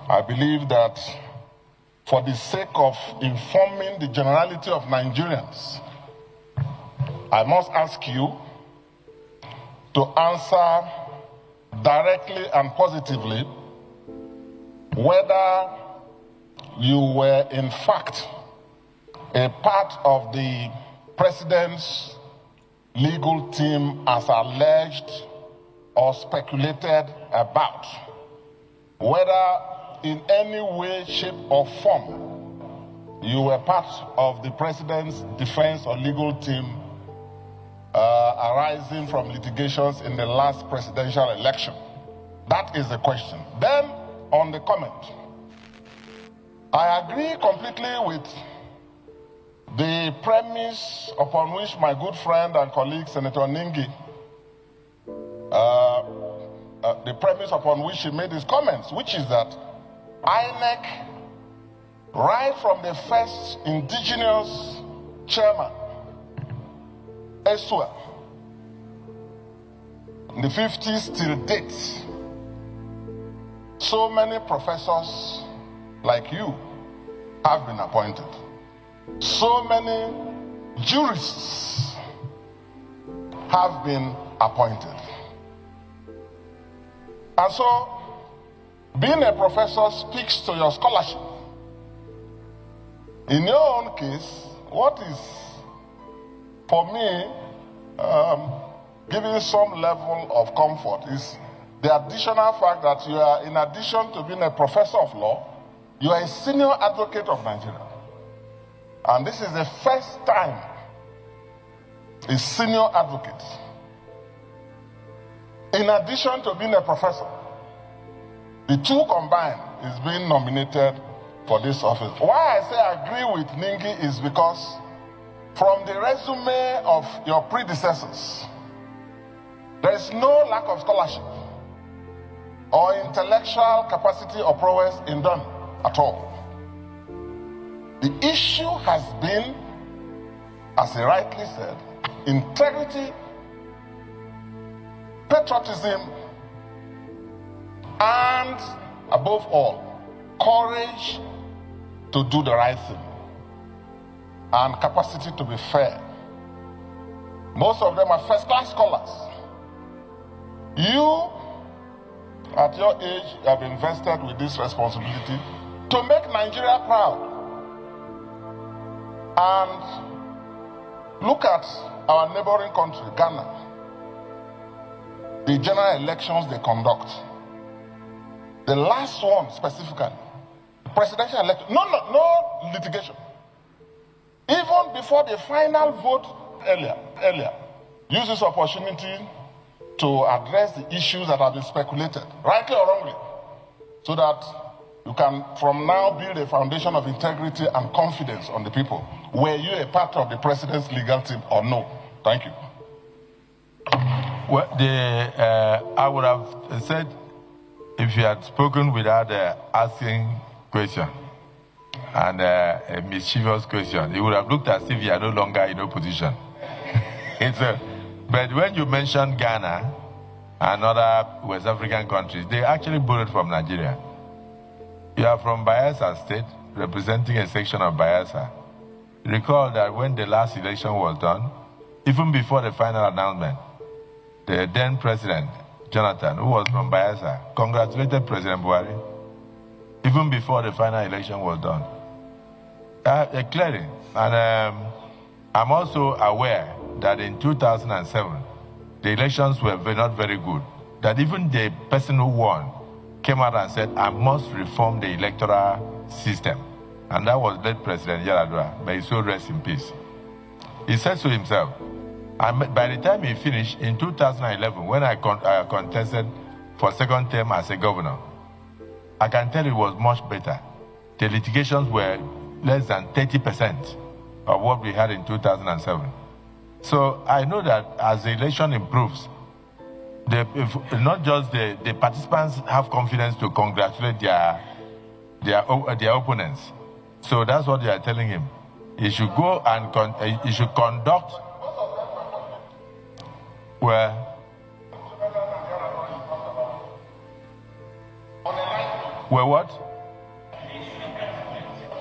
I believe that for the sake of informing the generality of Nigerians, I must ask you to answer directly and positively whether you were in fact a part of the president's legal team as alleged or speculated about, whether in any way, shape, or form you were part of the president's defense or legal team arising from litigations in the last presidential election. That is the question. Then, on the comment, I agree completely with the premise upon which my good friend and colleague, Senator Ningi, the premise upon which he made his comments, which is that INEC, right from the first indigenous chairman, Esua, in the 50s till date, so many professors like you have been appointed. So many jurists have been appointed. And so, being a professor speaks to your scholarship. In your own case, what is, for me, giving some level of comfort is the additional fact that you are, in addition to being a professor of law, you are a senior advocate of Nigeria. And this is the first time a senior advocate, in addition to being a professor, the two combined is being nominated for this office. Why I say I agree with Ningi is because from the resume of your predecessors, there is no lack of scholarship or intellectual capacity or prowess in them at all. The issue has been, as he rightly said, integrity, patriotism, and above all, courage to do the right thing and capacity to be fair. Most of them are first-class scholars. You, at your age, have invested with this responsibility to make Nigeria proud. And look at our neighboring country, Ghana. The general elections they conduct. The last one specifically, the presidential election, no litigation. Even before the final vote earlier, use this opportunity to address the issues that have been speculated, rightly or wrongly, so that you can from now build a foundation of integrity and confidence on the people. Were you a part of the president's legal team or no? Thank you. Well, I would have said, if you had spoken without asking question and a mischievous question, it would have looked as if you are no longer in opposition. But when you mentioned Ghana and other West African countries, they actually borrowed from Nigeria. You are from Bayelsa State, representing a section of Bayelsa. Recall that when the last election was done, even before the final announcement, the then president, Jonathan, who was from Bayelsa, congratulated President Buhari, even before the final election was done. Clearly, and I'm also aware that in 2007, the elections were not very good. That even the person who won came out and said, I must reform the electoral system. And that was late President Yaradua, may his soul rest in peace. He said to himself, and by the time he finished, in 2011, when I contested for second term as a governor, I can tell you it was much better. The litigations were less than 30% of what we had in 2007. So I know that as the election improves, not just the participants have confidence to congratulate their opponents. So that's what they are telling him. He should go and he should conduct where what?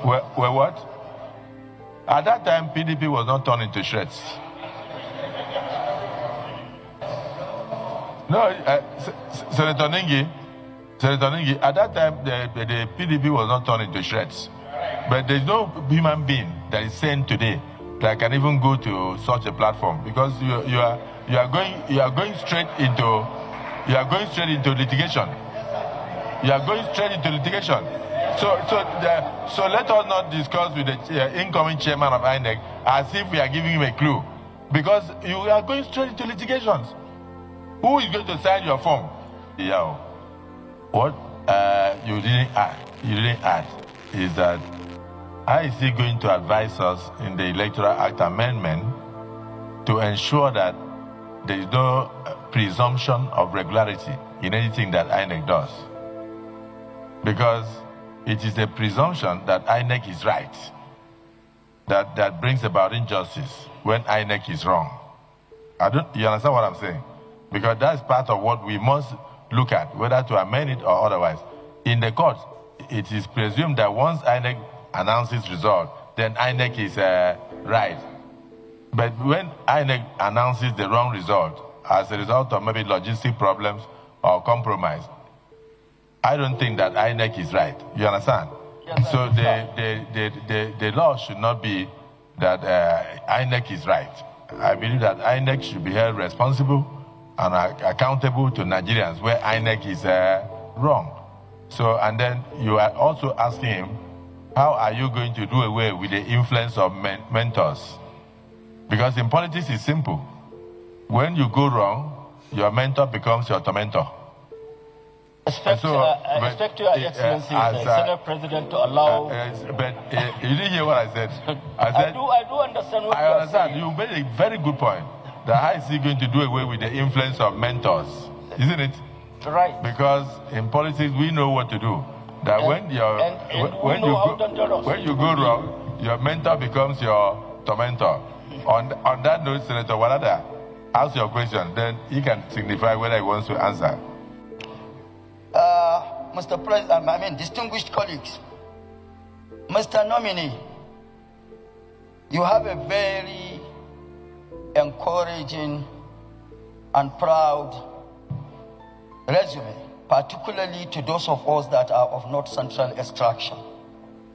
Well, what? At that time, PDP was not torn into shreds. No, Senator Ningi, at that time, the PDP was not torn into shreds. But there's no human being that is sane today that can even go to such a platform, because you are going straight into litigation. You are going straight into litigation. So let us not discuss with the incoming chairman of INEC as if we are giving him a clue, because you are going straight into litigations. Who is going to sign your form? Yeah. What you didn't add is that how is he going to advise us in the Electoral Act amendment to ensure that there is no presumption of regularity in anything that INEC does? Because it is a presumption that INEC is right that brings about injustice when INEC is wrong. You understand what I'm saying? Because that's part of what we must look at, whether to amend it or otherwise. In the court, it is presumed that once INEC announces result, then INEC is right. But when INEC announces the wrong result as a result of maybe logistic problems or compromise, I don't think that INEC is right. You understand? Yes, so the law should not be that INEC is right. I believe that INEC should be held responsible and accountable to Nigerians where INEC is wrong. So, and then you are also asking him, how are you going to do away with the influence of mentors? Because in politics, it's simple. When you go wrong, your mentor becomes your tormentor. Respect to Your Excellency, Senate President, to allow... but you didn't hear what I said. I said I do understand what I understand. You made a very good point. That how is he going to do away with the influence of mentors? Isn't it? Right. Because in politics, we know what to do. That when you go wrong, your mentor becomes your tormentor. On that note, Senator Walada, ask your question, then he can signify whether he wants to answer. Mr. President, distinguished colleagues, Mr. Nominee, you have a very encouraging and proud resume, particularly to those of us that are of North Central extraction.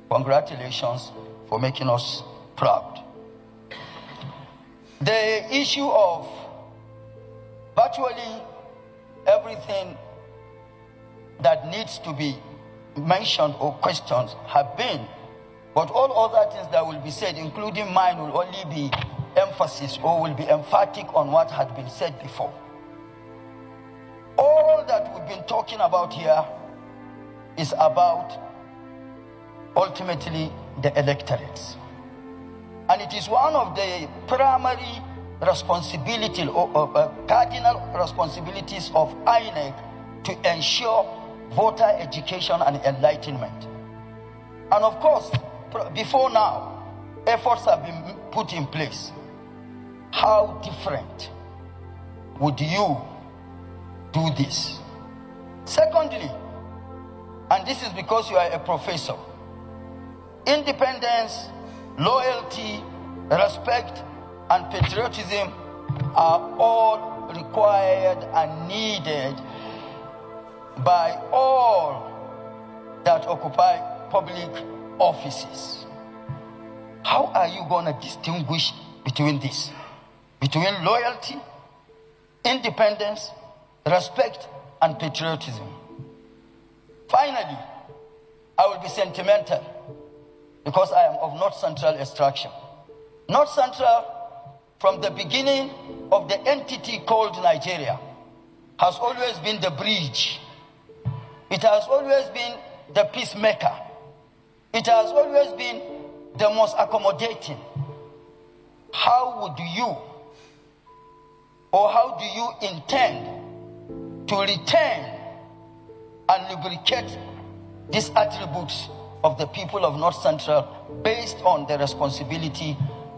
Congratulations for making us proud. The issue of virtually everything that needs to be mentioned or questioned have been, but all other things that will be said, including mine, will only be emphasis or will be emphatic on what had been said before. All that we've been talking about here is about ultimately the electorates. And it is one of the primary responsibilities or cardinal responsibilities of INEC to ensure voter education and enlightenment. And of course, before now, efforts have been put in place. How different would you do this? Secondly, and this is because you are a professor, independence, loyalty, respect, and patriotism are all required and needed by all that occupy public offices. How are you going to distinguish between this? Between loyalty, independence, respect, and patriotism? Finally, I will be sentimental because I am of North Central extraction. North Central, from the beginning of the entity called Nigeria, has always been the bridge. It has always been the peacemaker. It has always been the most accommodating. How would you, or how do you intend to retain and lubricate these attributes of the people of North Central based on the responsibility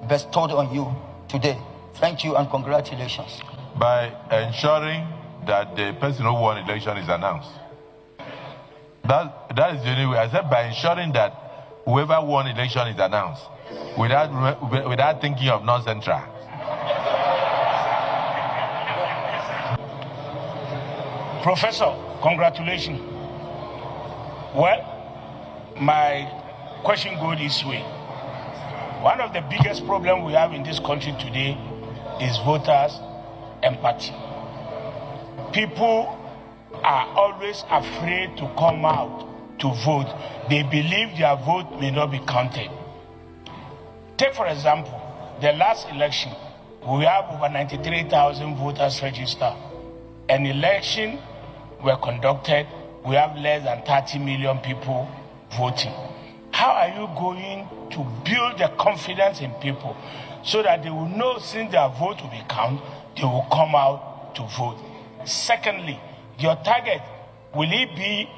bestowed on you today? Thank you and congratulations. By ensuring that the person who won election is announced. That is the only way. I said by ensuring that whoever won election is announced without thinking of North Central. Professor, congratulations. Well, my question goes this way. One of the biggest problems we have in this country today is voters' empathy. People are always afraid to come out to vote. They believe their vote may not be counted. Take, for example, the last election, we have over 93,000 voters registered. An election were conducted, we have less than 30 million people voting. How are you going to build the confidence in people so that they will know since their vote will be counted, they will come out to vote? Secondly, your target, will it be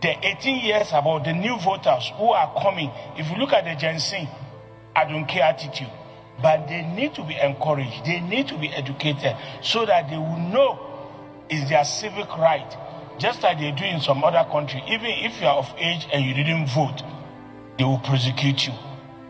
the 18 years about the new voters who are coming? If you look at the Gen Z, I don't care attitude, but they need to be encouraged, they need to be educated so that they will know it's their civic right, just like they do in some other country. Even if you are of age and you didn't vote, they will prosecute you.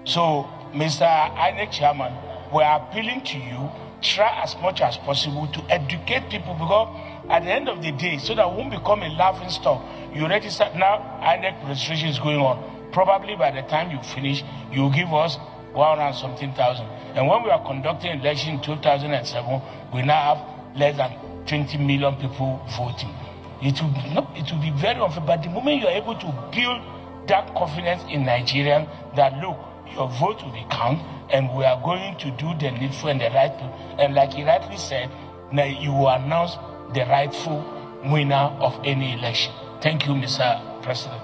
So, Mr. INEC Chairman, we are appealing to you, try as much as possible to educate people, because at the end of the day, so that we won't become a laughing stock. You register now, INEC registration is going on. Probably by the time you finish, you give us 100-something thousand. And when we are conducting election in 2007, we now have less than 20 million people voting. It will be very unfair, but the moment you are able to build that confidence in Nigerians that, look, your vote will be counted and we are going to do the needful and the rightful. And like he rightly said, now you will announce the rightful winner of any election. Thank you, Mr. President.